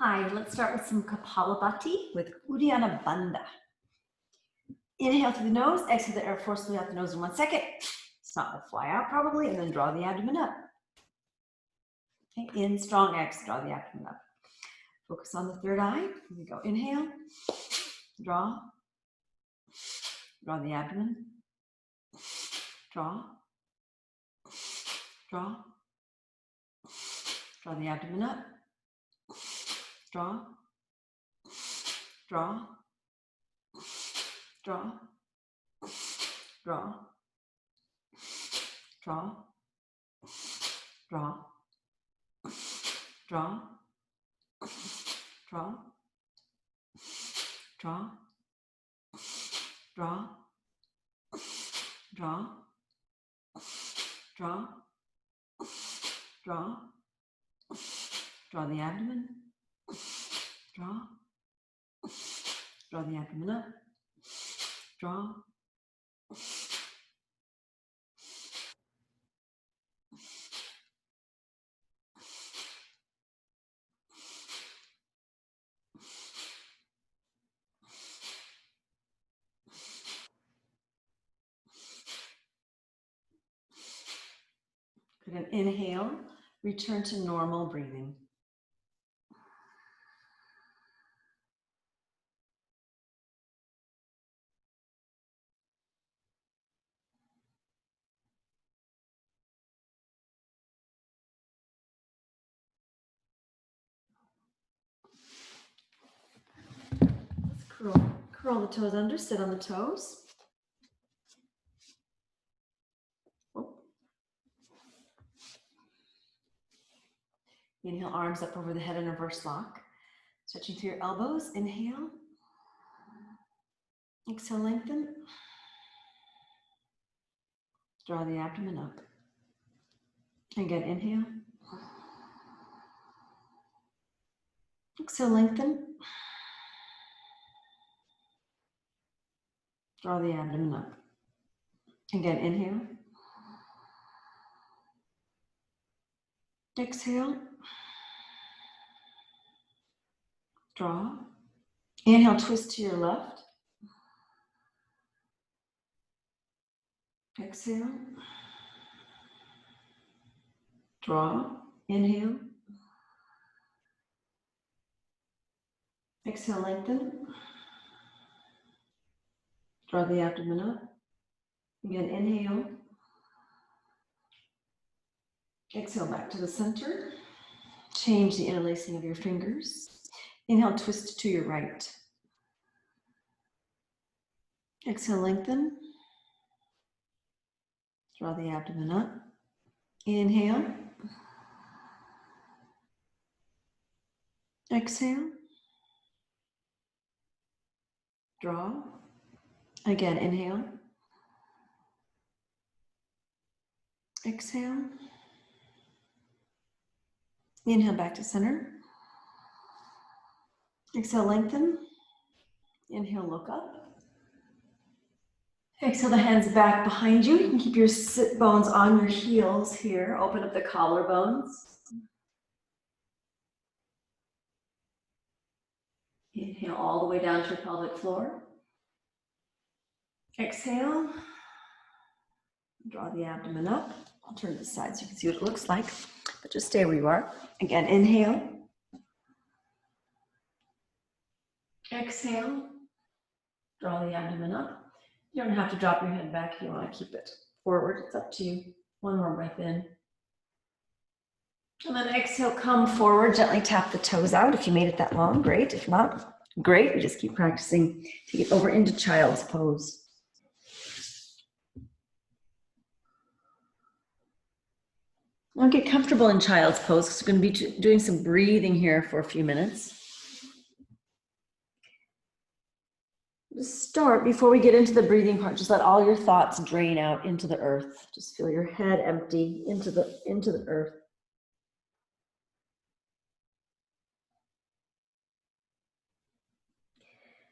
Hi, let's start with some Kapalabhati with Uddiyana Bandha. Inhale through the nose, exhale the air forcefully out the nose in 1 second. Snot will fly out probably, and then draw the abdomen up. Okay, in, strong exhale, draw the abdomen up. Focus on the third eye. Here we go. Inhale, draw the abdomen, draw the abdomen up, draw, draw, draw, draw, draw, draw, draw, draw, draw, draw, draw, draw, draw, draw the abdomen, draw the abdomen up, draw, good, and inhale, return to normal breathing. Let's curl the toes under, sit on the toes. Inhale, arms up over the head in reverse lock. Stretching through your elbows, inhale. Exhale, lengthen. Draw the abdomen up. Again, inhale. Exhale, lengthen. Draw the abdomen up. Again, inhale. Exhale. Draw. Inhale, twist to your left. Exhale. Draw. Inhale. Exhale, lengthen. Draw the abdomen up. Again, inhale. Exhale back to the center. Change the interlacing of your fingers. Inhale, twist to your right. Exhale, lengthen. Draw the abdomen up. Inhale. Exhale. Draw. Again, inhale. Exhale. Inhale back to center. Exhale, lengthen. Inhale, look up. Exhale the hands back behind you. You can keep your sit bones on your heels here. Open up the collarbones. Inhale all the way down to your pelvic floor. Exhale. Draw the abdomen up. I'll turn this side so you can see what it looks like, but just stay where you are. Again, inhale. Exhale. Draw the abdomen up. You don't have to drop your head back if you want to keep it forward. It's up to you. One more breath in. And then exhale, come forward. Gently tap the toes out. If you made it that long, great. If not, great. We just keep practicing to get over into child's pose. Now get comfortable in child's pose because we're going to be doing some breathing here for a few minutes. Just start, before we get into the breathing part, just let all your thoughts drain out into the earth. Just feel your head empty into the earth.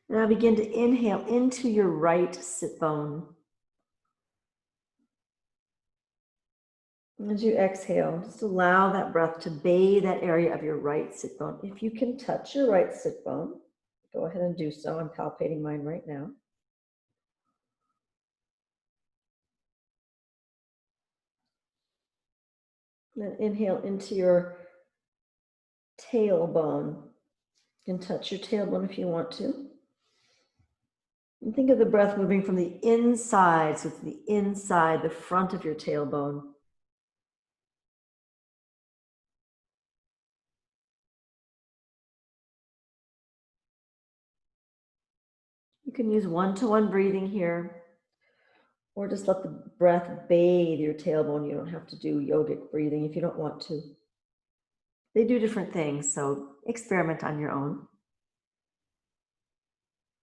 Now begin to inhale into your right sit bone. As you exhale, just allow that breath to bathe that area of your right sit bone. If you can touch your right sit bone, go ahead and do so. I'm palpating mine right now. Then inhale into your tailbone. You can touch your tailbone if you want to. And think of the breath moving from the inside, so it's the inside, the front of your tailbone. You can use one-to-one breathing here, or just let the breath bathe your tailbone. You don't have to do yogic breathing if you don't want to. They do different things, so experiment on your own.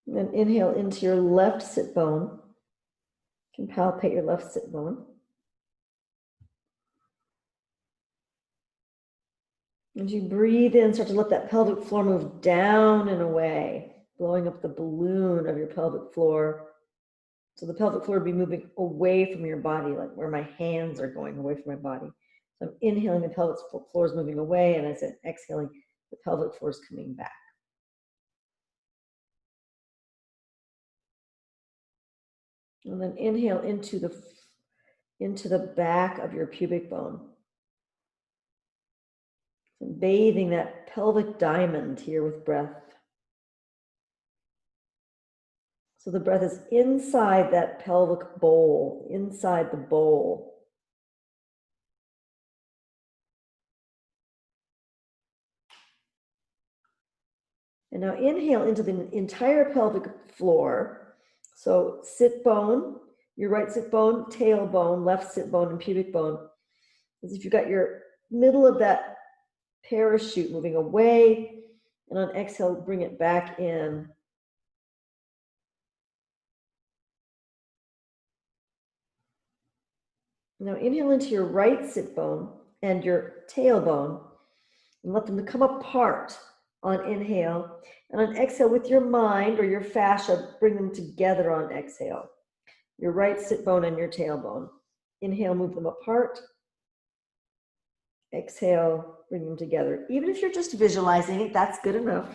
And then inhale into your left sit bone. You can palpate your left sit bone. As you breathe in, start to let that pelvic floor move down and away, blowing up the balloon of your pelvic floor. So the pelvic floor would be moving away from your body, like where my hands are going away from my body. So I'm inhaling, the pelvic floor is moving away, and as I'm exhaling, the pelvic floor is coming back. And then inhale into the back of your pubic bone. And bathing that pelvic diamond here with breath. So the breath is inside that pelvic bowl, inside the bowl. And now inhale into the entire pelvic floor. So sit bone, your right sit bone, tailbone, left sit bone, and pubic bone. As if you've got your middle of that parachute moving away, and on exhale, bring it back in. Now inhale into your right sit bone and your tailbone, and let them come apart on inhale. And on exhale, with your mind or your fascia, bring them together on exhale. Your right sit bone and your tailbone. Inhale, move them apart. Exhale, bring them together. Even if you're just visualizing it, that's good enough.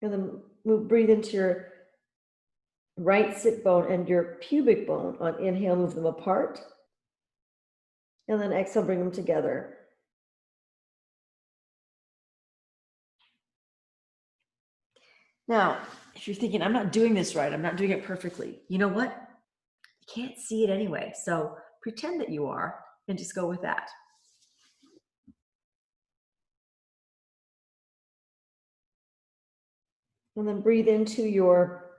And then breathe into your right sit bone and your pubic bone. On inhale, move them apart. And then exhale, bring them together. Now, if you're thinking, I'm not doing this right, I'm not doing it perfectly, you know what? You can't see it anyway. So pretend that you are and just go with that. And then breathe into your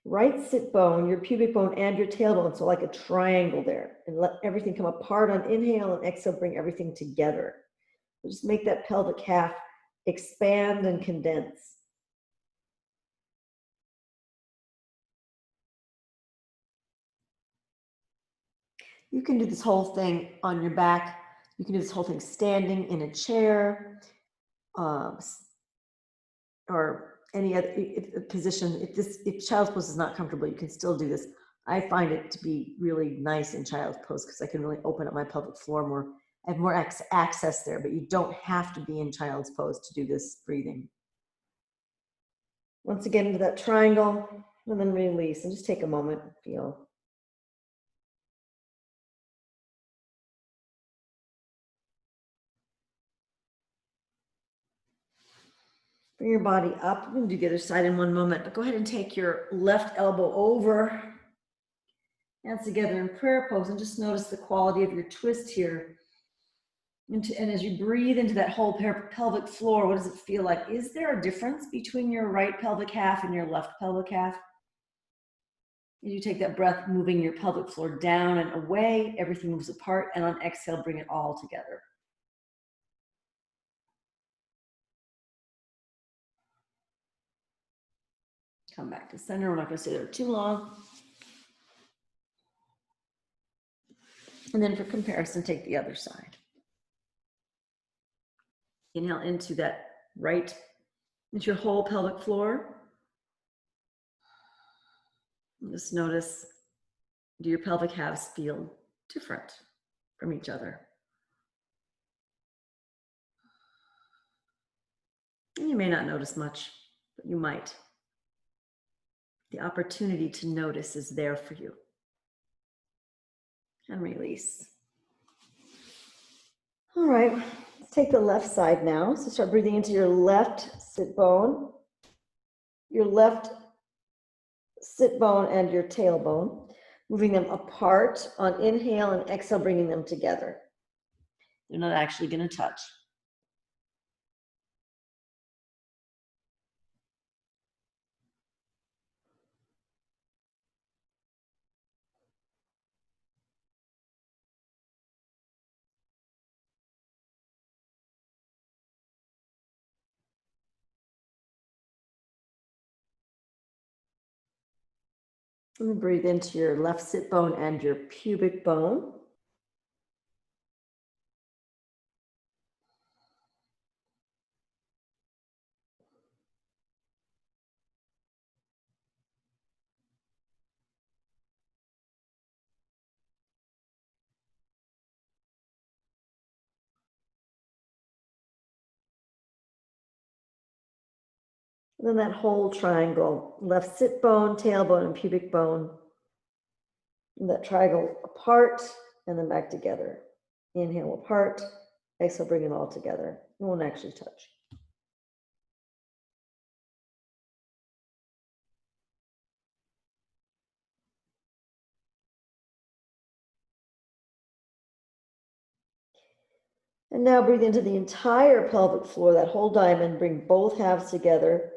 right sit bone, your pubic bone, and your tailbone. So like a triangle there. And let everything come apart on inhale, and exhale, bring everything together. So just make that pelvic half expand and condense. You can do this whole thing on your back. You can do this whole thing standing in a chair, or any other position. If child's pose is not comfortable, you can still do this. I find it to be really nice in child's pose because I can really open up my pelvic floor more. I have more access there, but you don't have to be in child's pose to do this breathing. Once again, into that triangle, and then release, and just take a moment and feel. Bring your body up. We're going to do the other side in one moment, but go ahead and take your left elbow over, hands together in prayer pose, and just notice the quality of your twist here. And as you breathe into that whole pelvic floor, what does it feel like? Is there a difference between your right pelvic half and your left pelvic half? As you take that breath, moving your pelvic floor down and away, everything moves apart, and on exhale, bring it all together. Come back to center. We're not going to stay there too long. And then for comparison, take the other side. Inhale into that right, into your whole pelvic floor. Just notice, do your pelvic halves feel different from each other? And you may not notice much, but you might. The opportunity to notice is there for you. And release. All right, let's take the left side now. So start breathing into your left sit bone, your left sit bone and your tailbone, moving them apart on inhale and exhale, bringing them together. They're not actually going to touch. And breathe into your left sit bone and your pubic bone. And then that whole triangle, left sit bone, tailbone, and pubic bone. And that triangle apart and then back together. Inhale apart, exhale, bring it all together. It won't actually touch. And now breathe into the entire pelvic floor, that whole diamond, bring both halves together.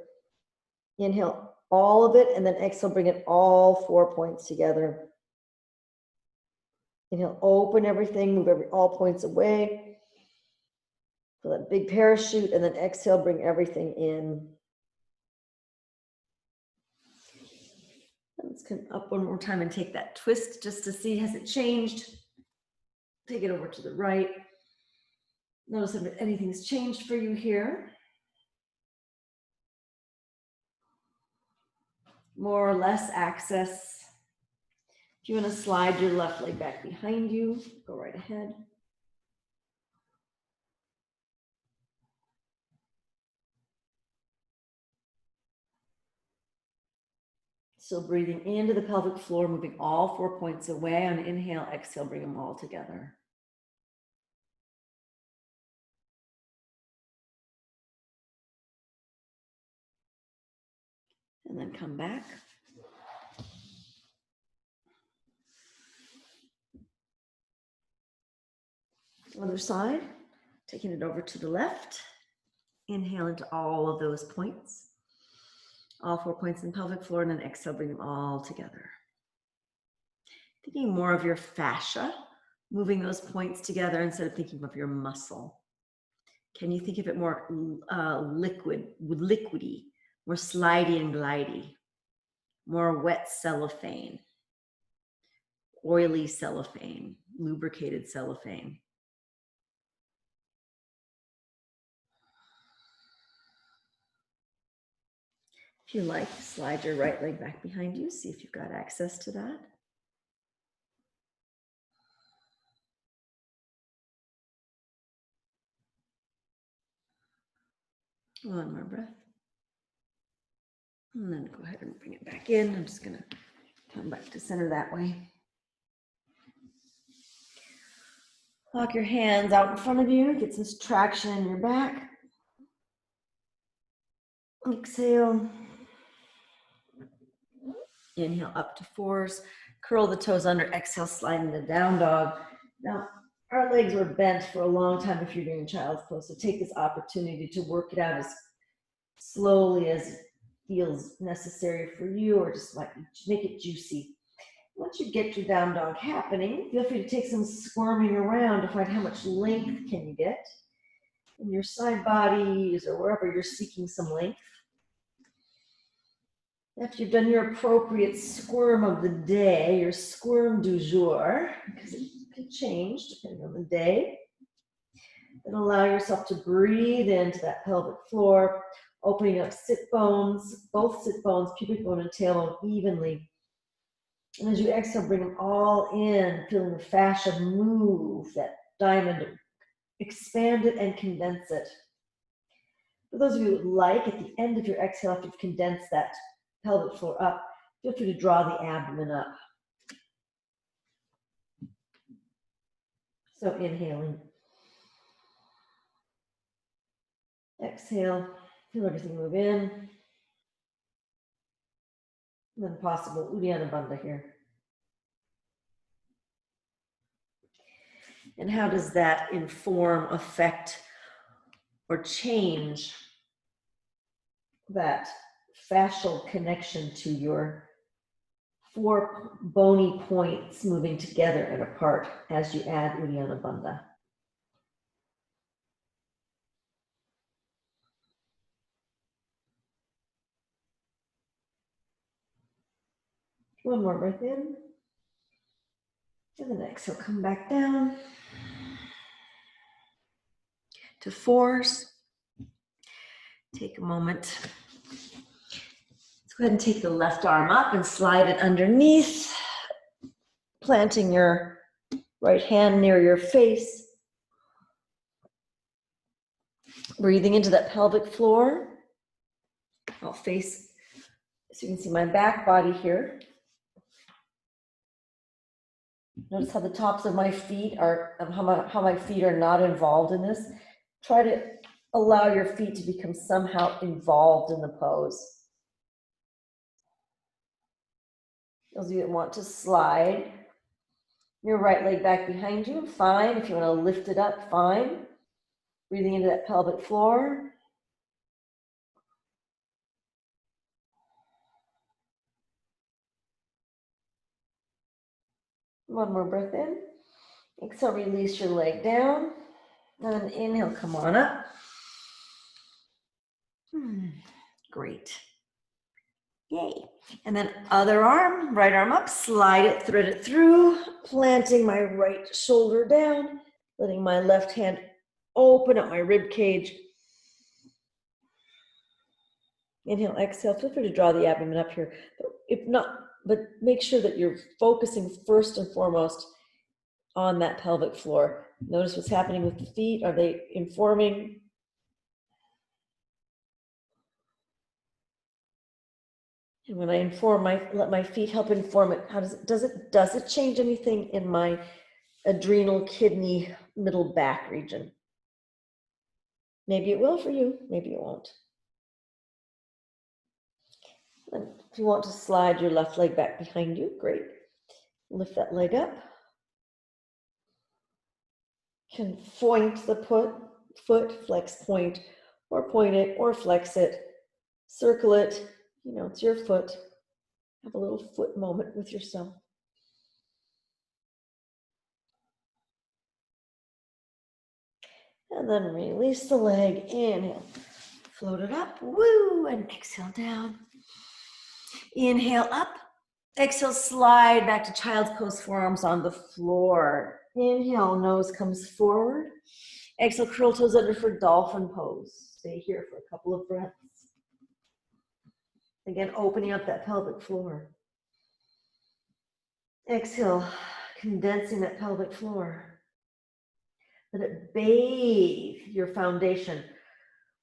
Inhale all of it, and then exhale, bring it all 4 points together. Inhale, open everything, move all points away. Feel that big parachute, and then exhale, bring everything in. Let's come up one more time and take that twist just to see, has it changed? Take it over to the right. Notice if anything's changed for you here. More or less access. If you want to slide your left leg back behind you, go right ahead. Still breathing into the pelvic floor, moving all 4 points away. On inhale, exhale, bring them all together. And then come back. Other side, taking it over to the left. Inhale into all of those points. All 4 points in the pelvic floor, and then exhale, bring them all together. Thinking more of your fascia, moving those points together instead of thinking of your muscle. Can you think of it more liquidy, more slidey and glidey, more wet cellophane, oily cellophane, lubricated cellophane? If you like, slide your right leg back behind you. See if you've got access to that. One more breath. And then go ahead and bring it back in. I'm just going to come back to center that way. Lock your hands out in front of you. Get some traction in your back. Exhale. Inhale up to fours. Curl the toes under. Exhale, slide into down dog. Now, our legs were bent for a long time if you're doing child's pose. So take this opportunity to work it out as slowly as feels necessary for you, or just like make it juicy. Once you get your down dog happening, feel free to take some squirming around to find how much length can you get in your side bodies or wherever you're seeking some length. After you've done your appropriate squirm of the day, your squirm du jour, because it can change depending on the day, then allow yourself to breathe into that pelvic floor, opening up sit bones, both sit bones, pubic bone and tailbone evenly. And as you exhale, bring them all in, feeling the fascia move, that diamond, expand it and condense it. For those of you who would like, at the end of your exhale, after you've condensed that pelvic floor up, feel free to draw the abdomen up. So inhaling. Exhale, feel everything move in. And then possible Uddiyana Bandha here. And how does that inform, affect, or change that fascial connection to your 4 bony points moving together and apart as you add Uddiyana Bandha? One more breath in. And then exhale, come back down to 4s. Take a moment. Let's go ahead and take the left arm up and slide it underneath, planting your right hand near your face. Breathing into that pelvic floor. I'll face, so you can see my back body here. Notice how the tops of my feet are, how my feet are not involved in this. Try to allow your feet to become somehow involved in the pose. Those of you that want to slide your right leg back behind you, fine. If you want to lift it up, fine. Breathing into that pelvic floor. One more breath in. Exhale, release your leg down. And inhale, come on up. Great. Yay. And then other arm, right arm up, slide it, thread it through, planting my right shoulder down, letting my left hand open up my rib cage. Inhale, exhale, feel free to draw the abdomen up here. If not, but make sure that you're focusing first and foremost on that pelvic floor. Notice what's happening with the feet. Are they informing? And when I inform, let my feet help inform it. How does it change anything in my adrenal, kidney, middle back region? Maybe it will for you, maybe it won't. And if you want to slide your left leg back behind you, great. Lift that leg up. Can point the foot, flex, point, or point it, or flex it, circle it. You know, it's your foot. Have a little foot moment with yourself. And then release the leg, inhale, float it up, woo, and exhale down. Inhale up, exhale, slide back to child's pose, forearms on the floor. Inhale, nose comes forward. Exhale, curl toes under for dolphin pose. Stay here for a couple of breaths. Again, opening up that pelvic floor. Exhale, condensing that pelvic floor. Let it bathe your foundation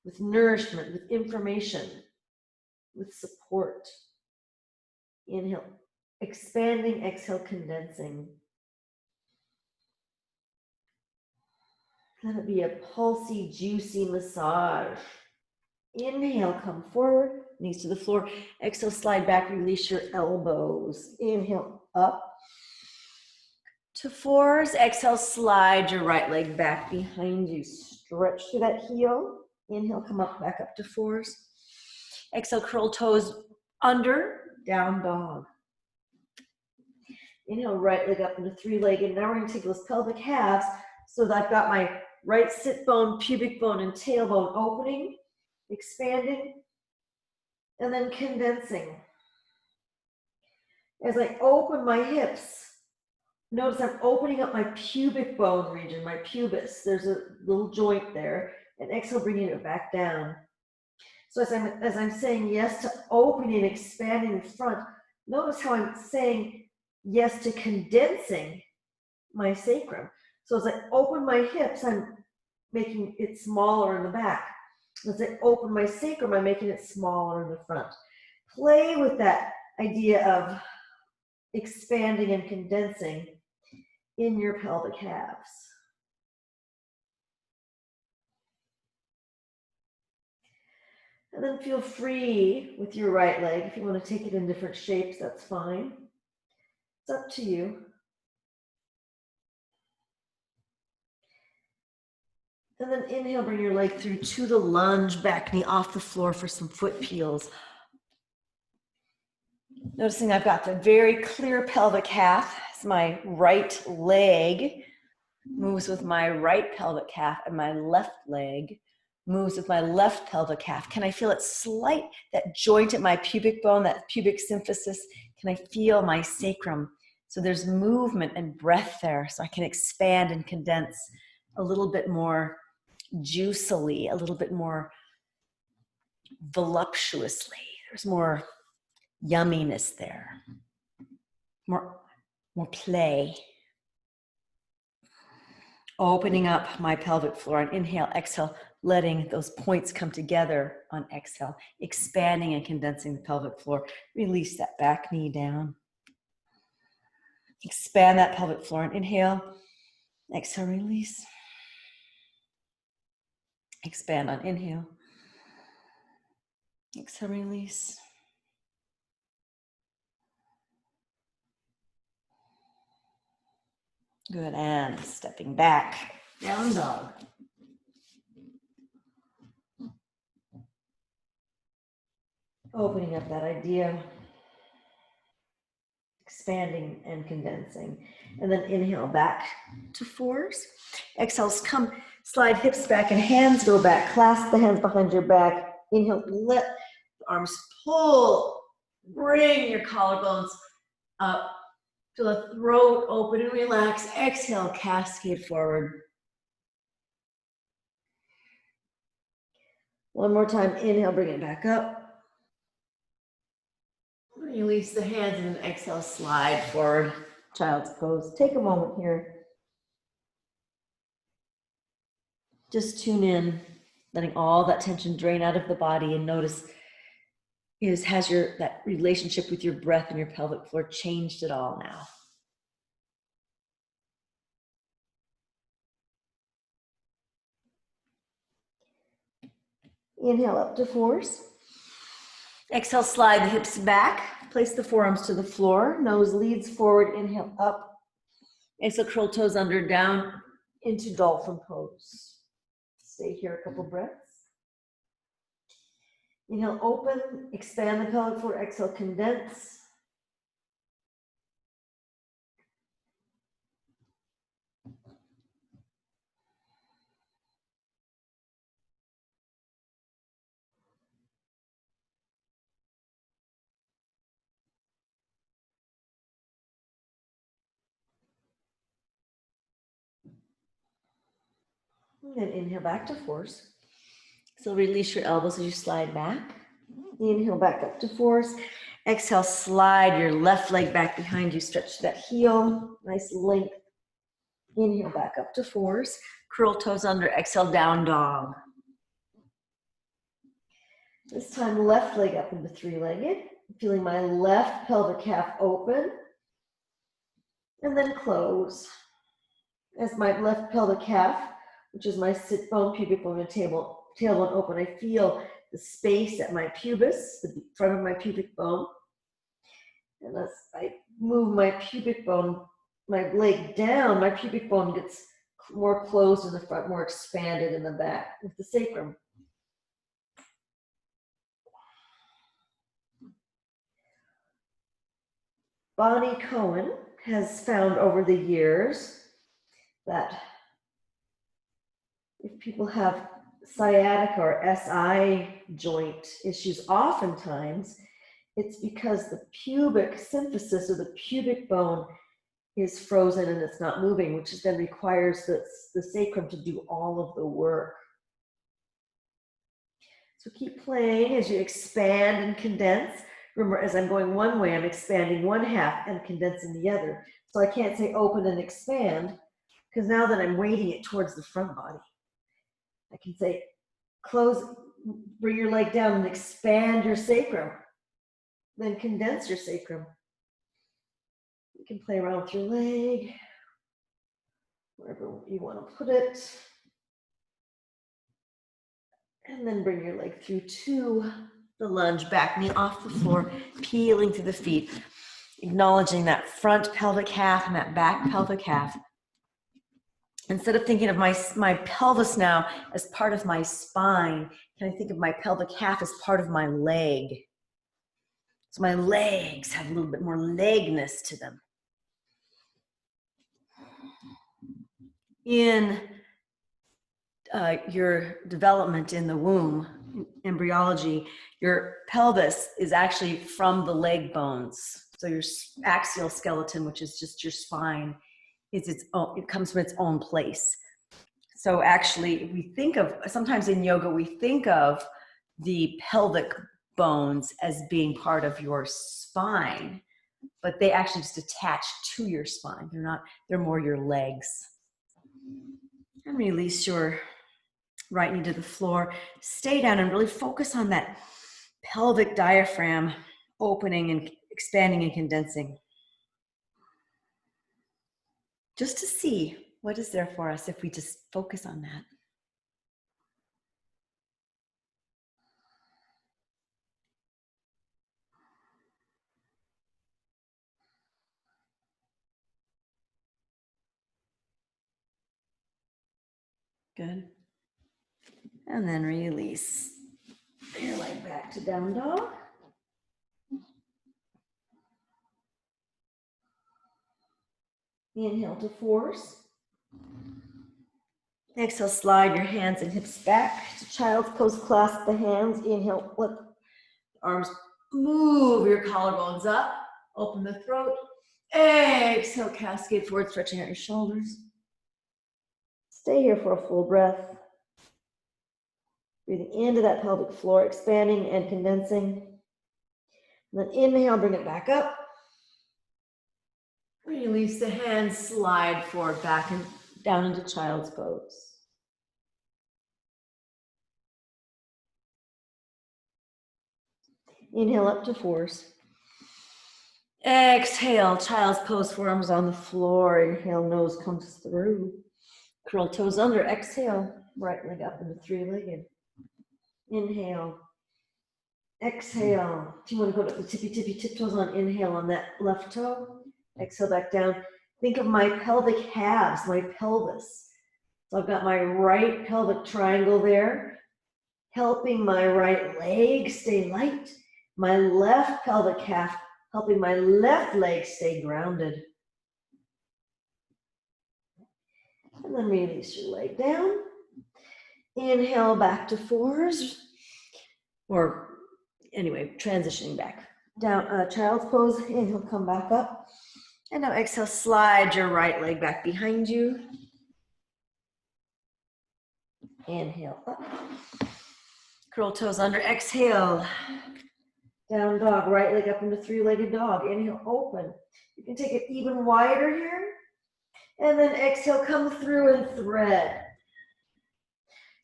with nourishment, with information, with support. Inhale, expanding, exhale, condensing. Let it be a pulsy, juicy massage. Inhale, come forward, knees to the floor. Exhale, slide back, release your elbows. Inhale, up to 4s. Exhale, slide your right leg back behind you. Stretch through that heel. Inhale, come up, back up to 4s. Exhale, curl toes under, down dog. Inhale, right leg up into 3-legged. Now we're going to take those pelvic halves so that I've got my right sit bone, pubic bone, and tailbone opening, expanding, and then condensing. As I open my hips, notice I'm opening up my pubic bone region, my pubis. There's a little joint there. And exhale, bringing it back down. So as I'm saying yes to opening and expanding the front, notice how I'm saying yes to condensing my sacrum. So as I open my hips, I'm making it smaller in the back. As I open my sacrum, I'm making it smaller in the front. Play with that idea of expanding and condensing in your pelvic halves. And then feel free with your right leg. If you want to take it in different shapes, that's fine. It's up to you. And then inhale, bring your leg through to the lunge, back knee off the floor for some foot peels. Noticing I've got the very clear pelvic half as my right leg moves with my right pelvic half and my left leg moves with my left pelvic half. Can I feel it slight, that joint at my pubic bone, that pubic symphysis? Can I feel my sacrum? So there's movement and breath there, so I can expand and condense a little bit more juicily, a little bit more voluptuously. There's more yumminess there, more play. Opening up my pelvic floor on inhale, exhale, letting those points come together on exhale, expanding and condensing the pelvic floor. Release that back knee down. Expand that pelvic floor on inhale, exhale, release. Expand on inhale, exhale, release. Good, and stepping back, down dog. Opening up that idea, expanding and condensing. And then inhale back to fours. Exhale, come, slide hips back and hands go back. Clasp the hands behind your back. Inhale, let the arms pull. Bring your collarbones up. Feel the throat open and relax. Exhale, cascade forward. One more time, inhale, bring it back up. Release the hands and then exhale, slide forward, child's pose. Take a moment here. Just tune in, letting all that tension drain out of the body, and notice has that relationship with your breath and your pelvic floor changed at all now? Inhale up to fours. Exhale, slide the hips back. Place the forearms to the floor. Nose leads forward. Inhale up. Exhale, curl toes under, down into dolphin pose. Stay here a couple breaths. Inhale, open, expand the pelvic floor. Exhale, condense. And then inhale back to fours. So release your elbows as you slide back. Inhale back up to fours. Exhale, slide your left leg back behind you. Stretch that heel. Nice length. Inhale back up to fours. Curl toes under. Exhale, down dog. This time, left leg up into three-legged. Feeling my left pelvic half open. And then close. As my left pelvic half, which is my sit bone, pubic bone, and tailbone open, I feel the space at my pubis, the front of my pubic bone. And as I move my pubic bone, my leg down, my pubic bone gets more closed in the front, more expanded in the back with the sacrum. Bonnie Cohen has found over the years that if people have sciatica or SI joint issues, oftentimes it's because the pubic symphysis or the pubic bone is frozen and it's not moving, which then requires the sacrum to do all of the work. So keep playing as you expand and condense. Remember, as I'm going one way, I'm expanding one half and condensing the other. So I can't say open and expand, because now that I'm weighting it towards the front body, I can say close, bring your leg down and expand your sacrum, then condense your sacrum. You can play around with your leg, wherever you want to put it. And then bring your leg through to the lunge, back knee off the floor, peeling through the feet, acknowledging that front pelvic half and that back pelvic half. Instead of thinking of my pelvis now as part of my spine, can I think of my pelvic half as part of my leg? So my legs have a little bit more legness to them. In your development in the womb, embryology, your pelvis is actually from the leg bones. So your axial skeleton, which is just your spine, is its own, it comes from its own place. So actually, we think of, sometimes in yoga, we think of the pelvic bones as being part of your spine, but they actually just attach to your spine. They're not, they're more your legs. And release your right knee to the floor. Stay down and really focus on that pelvic diaphragm opening and expanding and condensing. Just to see what is there for us if we just focus on that. Good. And then release. Your leg back to down dog. Inhale to fours. Exhale, slide your hands and hips back to child's pose. Clasp the hands. Inhale, let the arms move your collarbones up. Open the throat. Exhale, cascade forward, stretching out your shoulders. Stay here for a full breath. Breathing into that pelvic floor, expanding and condensing. And then inhale, bring it back up. Release the hands, slide forward, back and down into child's pose. Inhale up to fours. Exhale, child's pose, forearms on the floor. Inhale, nose comes through. Curl toes under. Exhale, right leg up into three-legged. Inhale. Exhale. If you want to go to the tippy tiptoes on inhale on that left toe. Exhale back down. Think of my pelvic halves, my pelvis. So I've got my right pelvic triangle there, helping my right leg stay light. My left pelvic half, helping my left leg stay grounded. And then release your leg down. Inhale back to fours. Or anyway, transitioning back. Down, child's pose. Inhale, come back up. And now exhale, slide your right leg back behind you. Inhale up. Curl toes under. Exhale. Down dog. Right leg up into three-legged dog. Inhale, open. You can take it even wider here. And then exhale, come through and thread.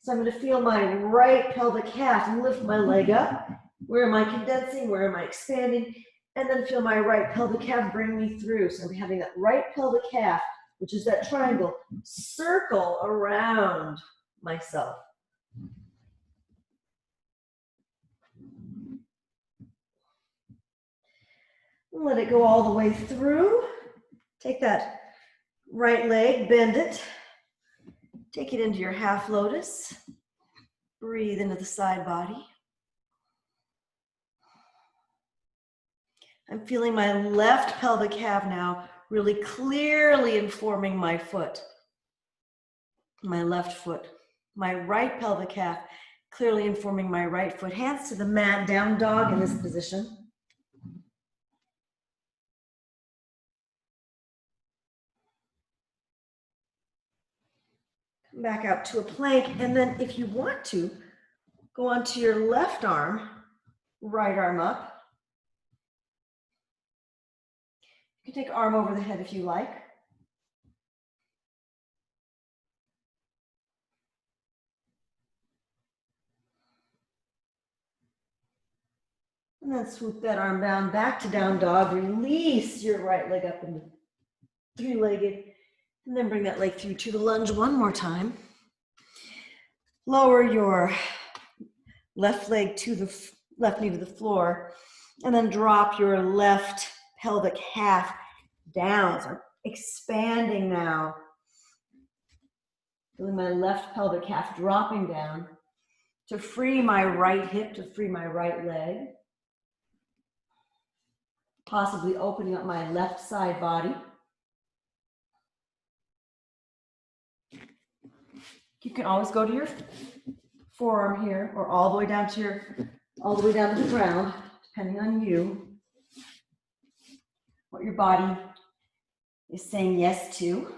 So I'm going to feel my right pelvic half lift my leg up. Where am I condensing? Where am I expanding? And then feel my right pelvic half bring me through. So I'm having that right pelvic half, which is that triangle, circle around myself. Let it go all the way through. Take that right leg, bend it. Take it into your half lotus. Breathe into the side body. I'm feeling my left pelvic half now really clearly informing my foot, my left foot. My right pelvic half clearly informing my right foot. Hands to the mat, down dog in this position. Come back out to a plank, and then if you want to, go onto your left arm, right arm up. You can take arm over the head if you like. And then swoop that arm down, back to down dog. Release your right leg up into three-legged. And then bring that leg through to the lunge one more time. Lower your left leg to the left knee to the floor. And then drop your left pelvic half down. So I'm expanding now. Feeling my left pelvic half dropping down to free my right hip, to free my right leg. Possibly opening up my left side body. You can always go to your forearm here, or all the way down to the ground, depending on you, what your body is saying yes to.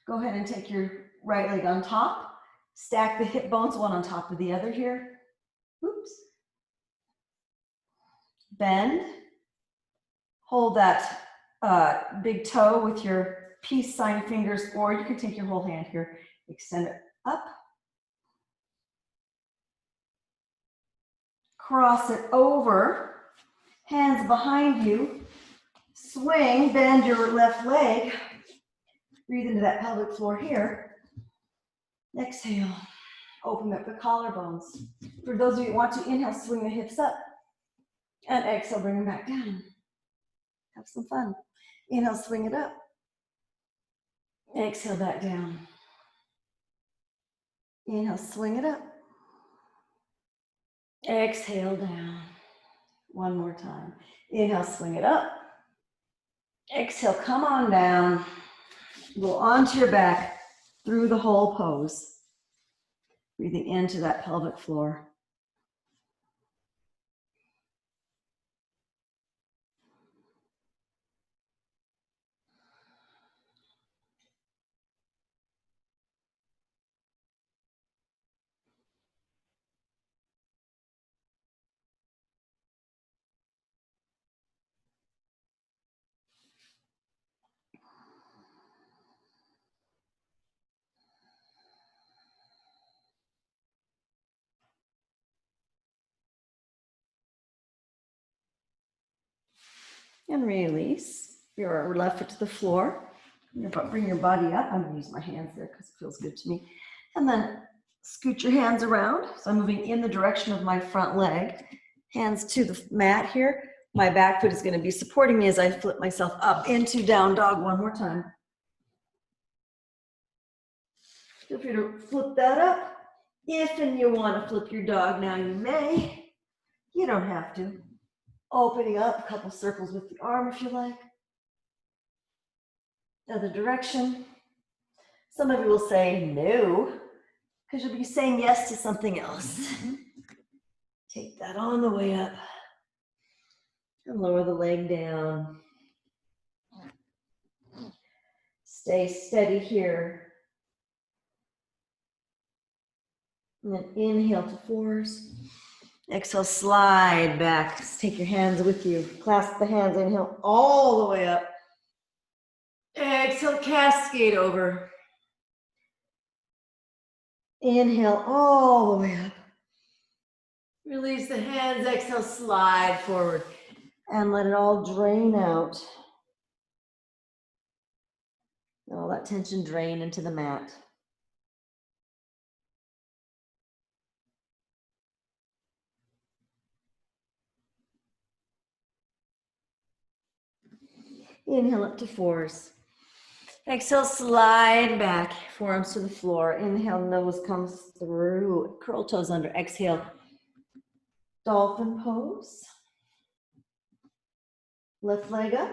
Go ahead and take your right leg on top. Stack the hip bones one on top of the other here. Oops. Bend. Hold that big toe with your peace sign fingers, or you can take your whole hand here. Extend it up. Cross it over. Hands behind you. Swing, bend your left leg. Breathe into that pelvic floor here. Exhale. Open up the collarbones. For those of you who want to, inhale, swing the hips up. And exhale, bring them back down. Have some fun. Inhale, swing it up. Exhale, back down. Inhale, swing it up. Exhale, down. One more time. Inhale, swing it up. Exhale, come on down. Go onto your back through the whole pose. Breathing into that pelvic floor. And release your left foot to the floor. Bring your body up. I'm going to use my hands there because it feels good to me. And then scoot your hands around. So I'm moving in the direction of my front leg. Hands to the mat here. My back foot is going to be supporting me as I flip myself up into down dog one more time. Feel free to flip that up. If and you want to flip your dog now, you may. You don't have to. Opening up a couple circles with the arm if you like. Other direction. Some of you will say no, because you'll be saying yes to something else. Take that on the way up. And lower the leg down. Stay steady here. And then inhale to fours. Exhale, slide back. Take your hands with you. Clasp the hands. Inhale all the way up. Exhale, cascade over. Inhale all the way up. Release the hands. Exhale, slide forward. And let it all drain out. All that tension drain into the mat. Inhale up to fours. Exhale, slide back, forearms to the floor. Inhale, nose comes through. Curl toes under. Exhale, dolphin pose. Left leg up,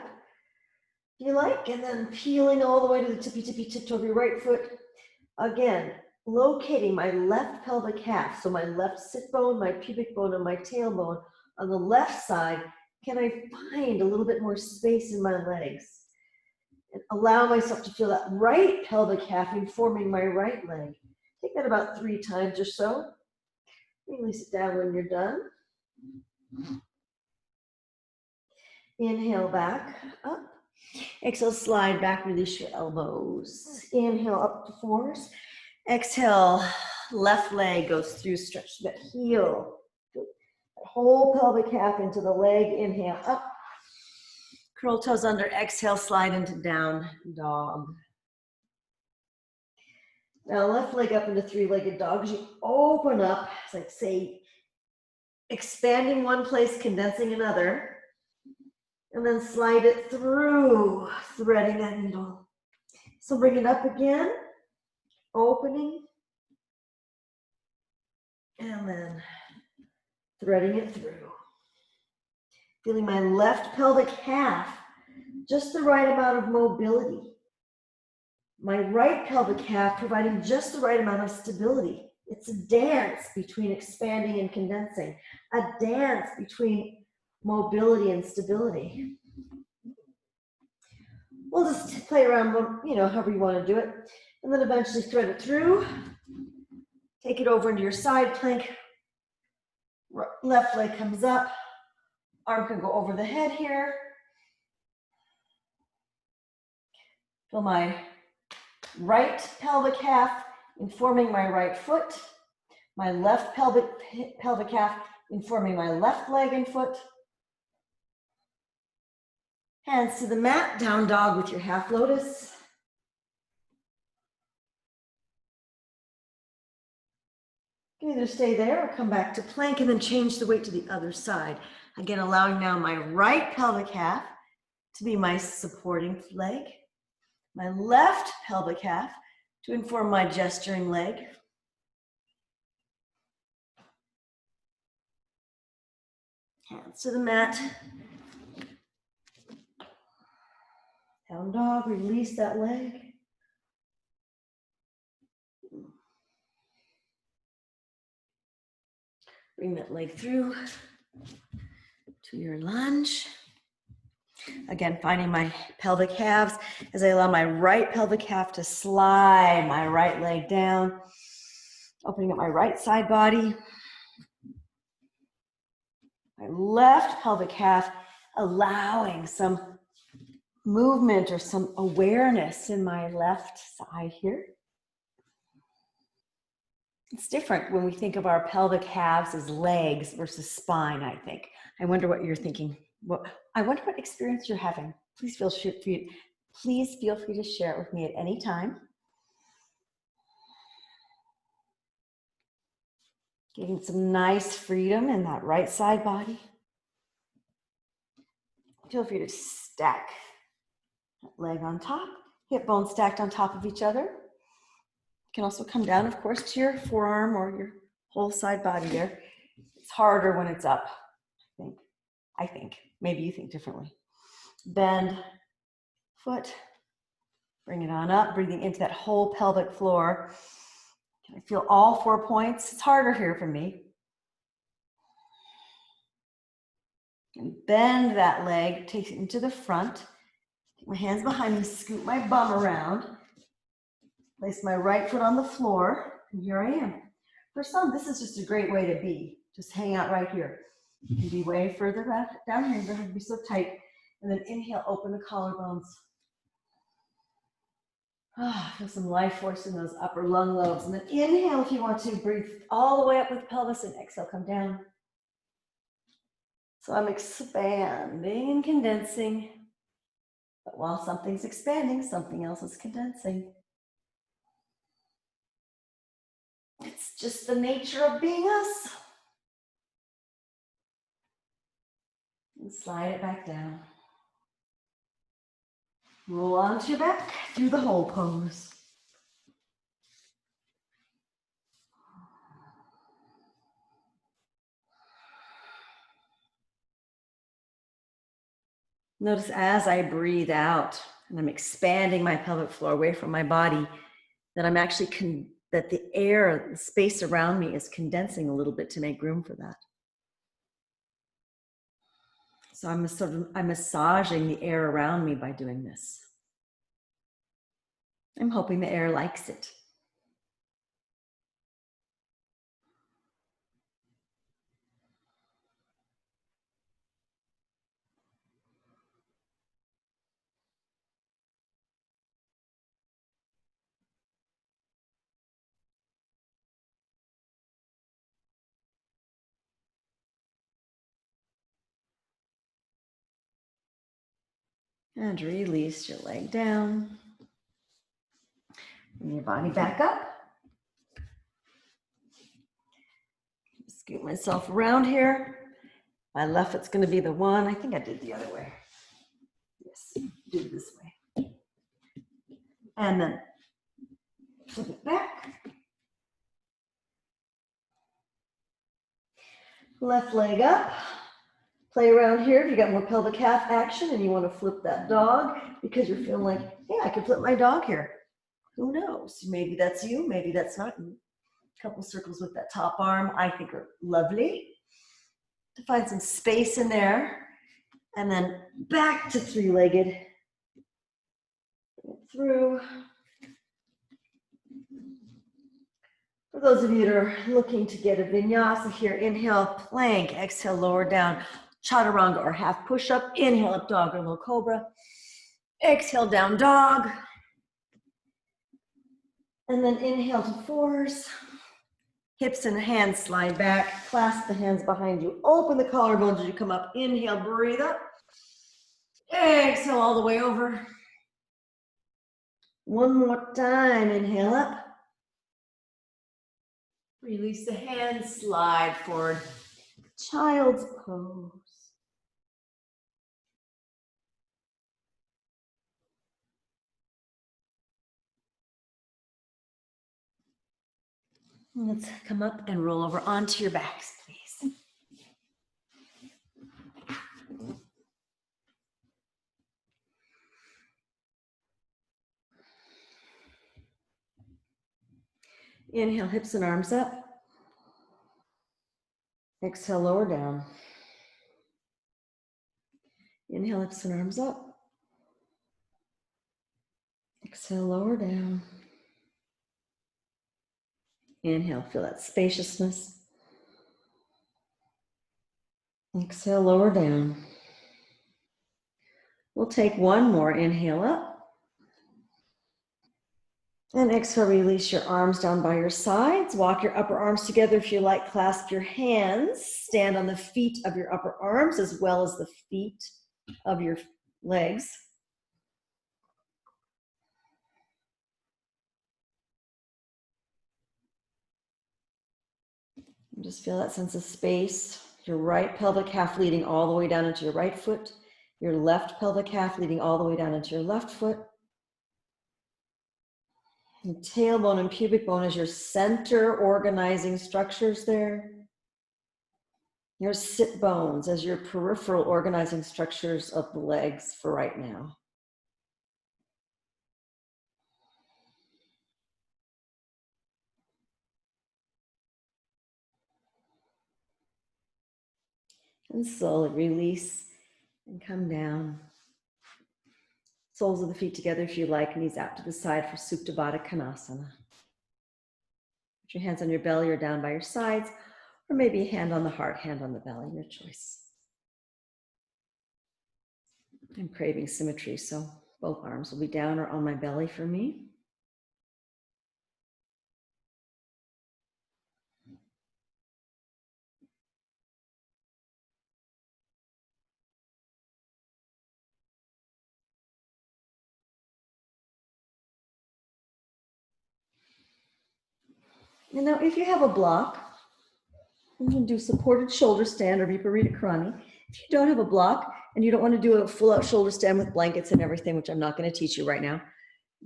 if you like, and then peeling all the way to the tippy tiptoe of your right foot. Again, locating my left pelvic half, so my left sit bone, my pubic bone, and my tailbone on the left side. Can I find a little bit more space in my legs? And allow myself to feel that right pelvic half informing my right leg. Take that about 3 times or so. Release it down when you're done. Inhale back, up. Exhale, slide back, release your elbows. Inhale, up to fours. Exhale, left leg goes through, stretch that heel. Whole pelvic half into the leg. Inhale, up. Curl toes under, exhale, slide into down dog. Now left leg up into three-legged dog. As you open up, it's like say, expanding one place, condensing another. And then slide it through, threading that needle. So bring it up again, opening, and then threading it through. Feeling my left pelvic half, just the right amount of mobility. My right pelvic half providing just the right amount of stability. It's a dance between expanding and condensing, a dance between mobility and stability. We'll just play around, you know, however you want to do it. And then eventually thread it through. Take it over into your side plank. Left leg comes up. Arm can go over the head here. Feel my right pelvic half informing my right foot. My left pelvic half informing my left leg and foot. Hands to the mat, down dog with your half lotus. You can either stay there or come back to plank and then change the weight to the other side. Again, allowing now my right pelvic half to be my supporting leg. My left pelvic half to inform my gesturing leg. Hands to the mat. Down dog, release that leg. Bring that leg through to your lunge. Again, finding my pelvic halves as I allow my right pelvic half to slide my right leg down, opening up my right side body. My left pelvic half allowing some movement or some awareness in my left side here. It's different when we think of our pelvic halves as legs versus spine, I think. I wonder what you're thinking. I wonder what experience you're having. Please feel free to share it with me at any time. Getting some nice freedom in that right side body. Feel free to stack that leg on top, hip bones stacked on top of each other. You can also come down, of course, to your forearm or your whole side body there. It's harder when it's up, I think. Maybe you think differently. Bend foot, bring it on up, breathing into that whole pelvic floor. Can I feel all 4 points? It's harder here for me. And bend that leg, take it into the front. Take my hands behind me, scoot my bum around. Place my right foot on the floor, and here I am. For some, this is just a great way to be. Just hang out right here. You can be way further back down here. You don't have to be so tight. And then inhale, open the collarbones. Feel some life force in those upper lung lobes. And then inhale if you want to. Breathe all the way up with the pelvis and exhale, come down. So I'm expanding and condensing. But while something's expanding, something else is condensing. It's just the nature of being us. And slide it back down. Roll onto your back through the whole pose. Notice as I breathe out and I'm expanding my pelvic floor away from my body, that I'm actually, that the air, the space around me is condensing a little bit to make room for that. So I'm massaging the air around me by doing this. I'm hoping the air likes it. And release your leg down. Bring your body back up. Scoot myself around here. My left foot's going to be the one. I think I did the other way. Yes, do it this way. And then flip it back. Left leg up. Play around here if you got more pelvic half action and you want to flip that dog because you're feeling like, yeah, I can flip my dog here. Who knows? Maybe that's you, maybe that's not you. A couple circles with that top arm I think are lovely. To find some space in there. And then back to three-legged. Through. For those of you that are looking to get a vinyasa here, inhale, plank, exhale, lower down, chaturanga or half push-up, inhale, up dog or low cobra, exhale, down dog, and then inhale to fours, hips and hands slide back, clasp the hands behind you, open the collarbones as you come up, inhale, breathe up, exhale all the way over. One more time, inhale up. Release the hands, slide forward. Child's pose. Let's come up and roll over onto your backs, please. Inhale, hips and arms up. Exhale, lower down. Inhale, hips and arms up. Exhale, lower down. Inhale, feel that spaciousness. Exhale, lower down. We'll take one more. Inhale up. And exhale, release your arms down by your sides. Walk your upper arms together if you like. Clasp your hands. Stand on the feet of your upper arms as well as the feet of your legs. And just feel that sense of space. Your right pelvic half leading all the way down into your right foot. Your left pelvic half leading all the way down into your left foot. And tailbone and pubic bone as your center organizing structures there. Your sit bones as your peripheral organizing structures of the legs for right now. And slowly release and come down. Soles of the feet together if you like, knees out to the side for Supta Baddha Konasana. Put your hands on your belly or down by your sides, or maybe a hand on the heart, hand on the belly, your choice. I'm craving symmetry, so both arms will be down or on my belly for me. And now if you have a block, you can do supported shoulder stand or Viparita Karani. If you don't have a block and you don't want to do a full out shoulder stand with blankets and everything, which I'm not going to teach you right now,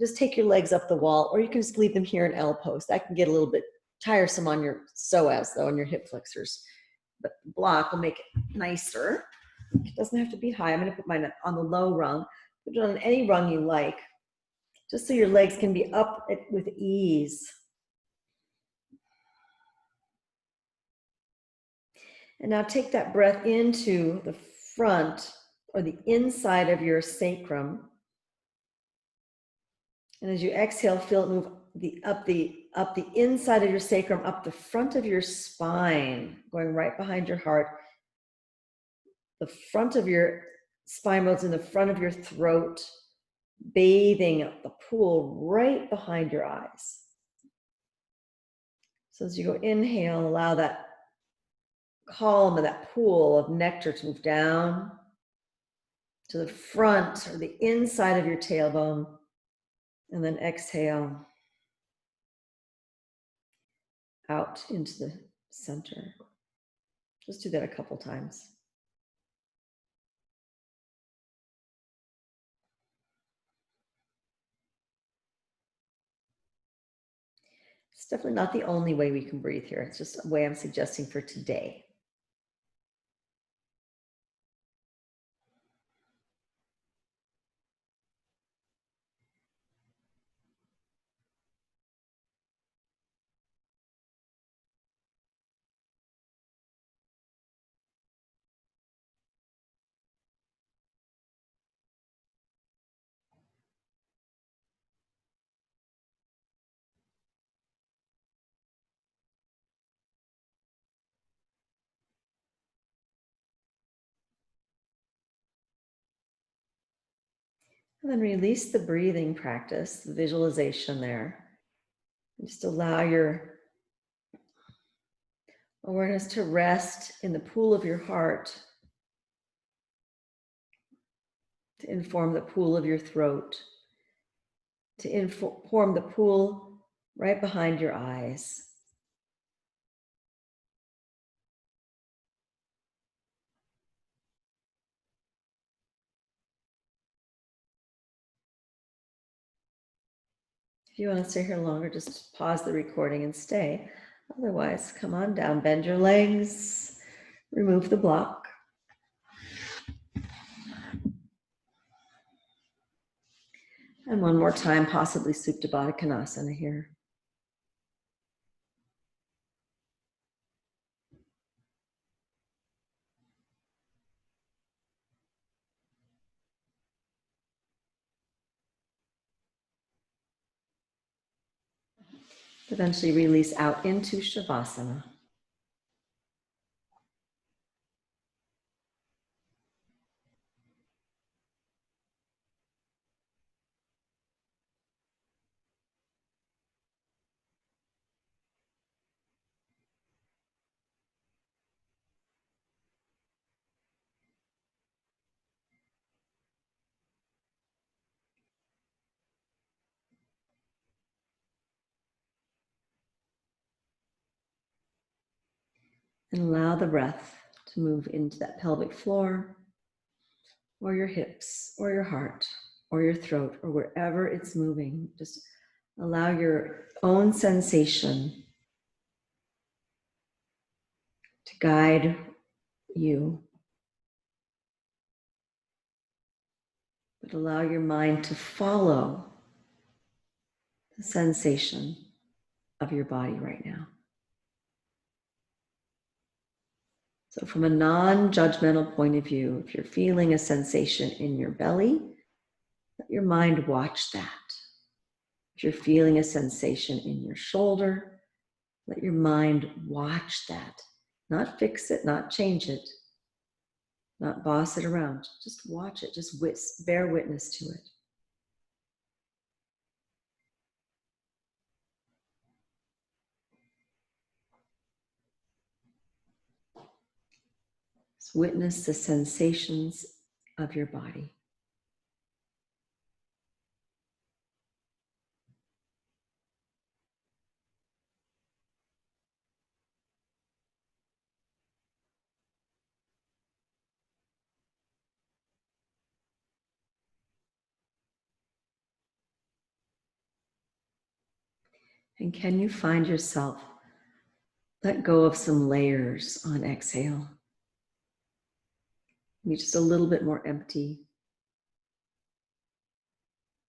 just take your legs up the wall, or you can just leave them here in L pose. That can get a little bit tiresome on your psoas though, on your hip flexors. But the block will make it nicer. It doesn't have to be high. I'm going to put mine on the low rung. Put it on any rung you like, just so your legs can be up with ease. And now take that breath into the front or the inside of your sacrum. And as you exhale, feel it move up the inside of your sacrum, up the front of your spine, going right behind your heart. The front of your spine bones in the front of your throat, bathing the pool right behind your eyes. So as you go inhale, allow that column of that pool of nectar to move down. to the front or the inside of your tailbone. And then exhale out into the center. Just do that a couple times. It's definitely not the only way we can breathe here. It's just a way I'm suggesting for today. And then release the breathing practice, the visualization there. Just allow your awareness to rest in the pool of your heart, to inform the pool of your throat, to inform the pool right behind your eyes. If you want to stay here longer, just pause the recording and stay. Otherwise, come on down, bend your legs, remove the block. And one more time, possibly Supta Baddha Konasana here. Eventually release out into Shavasana. And allow the breath to move into that pelvic floor, or your hips, or your heart, or your throat, or wherever it's moving. Just allow your own sensation to guide you. But allow your mind to follow the sensation of your body right now. So from a non-judgmental point of view, if you're feeling a sensation in your belly, let your mind watch that. If you're feeling a sensation in your shoulder, let your mind watch that. Not fix it, not change it, not boss it around. Just watch it, just bear witness to it. Just witness the sensations of your body. And can you find yourself let go of some layers on exhale? Be just a little bit more empty,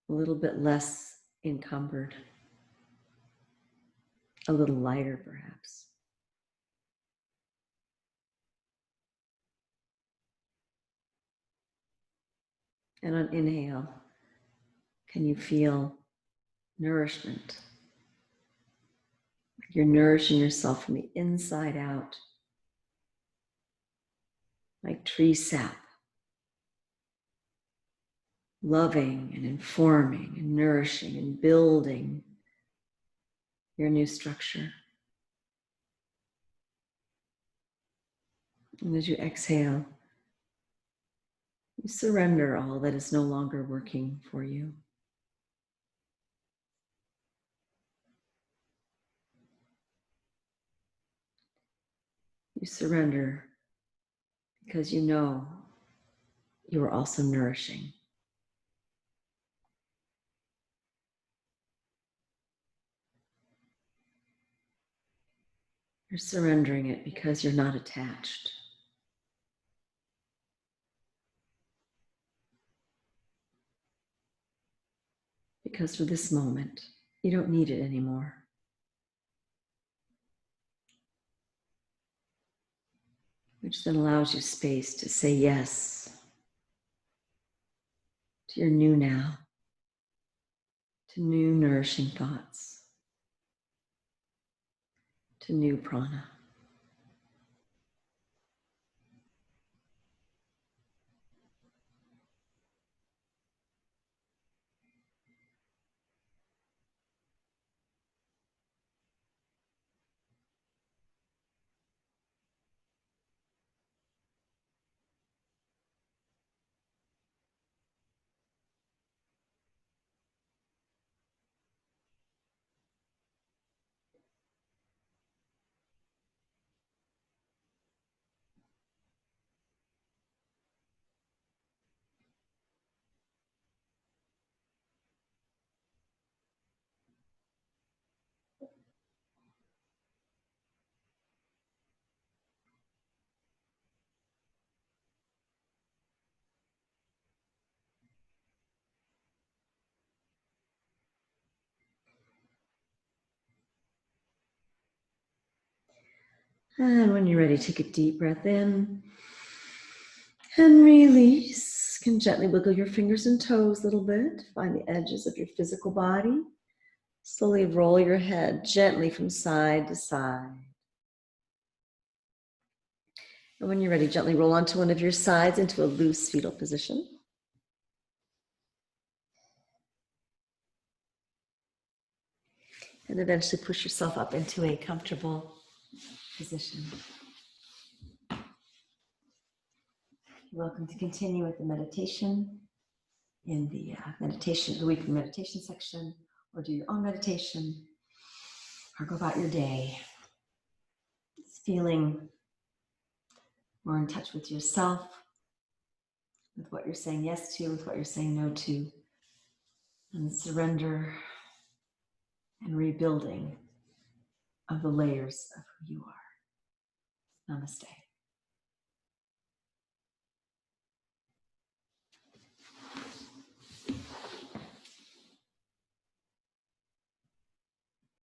a little bit less encumbered, a little lighter perhaps. And on inhale, can you feel nourishment? You're nourishing yourself from the inside out, like tree sap, loving and informing and nourishing and building your new structure. And as you exhale, you You surrender all that is no longer working for you. You surrender because you know you are also nourishing. You're surrendering it because you're not attached. Because for this moment, you don't need it anymore. Which then allows you space to say yes to your new now, to new nourishing thoughts, to new prana. And when you're ready, take a deep breath in and release. You can gently wiggle your fingers and toes a little bit. Find the edges of your physical body. Slowly roll your head gently from side to side. And when you're ready, gently roll onto one of your sides into a loose fetal position. And eventually push yourself up into a comfortable position. You're welcome to continue with the meditation in the the weekly meditation section, or do your own meditation, or go about your day. It's feeling more in touch with yourself, with what you're saying yes to, with what you're saying no to, and the surrender and rebuilding of the layers of who you are. Namaste.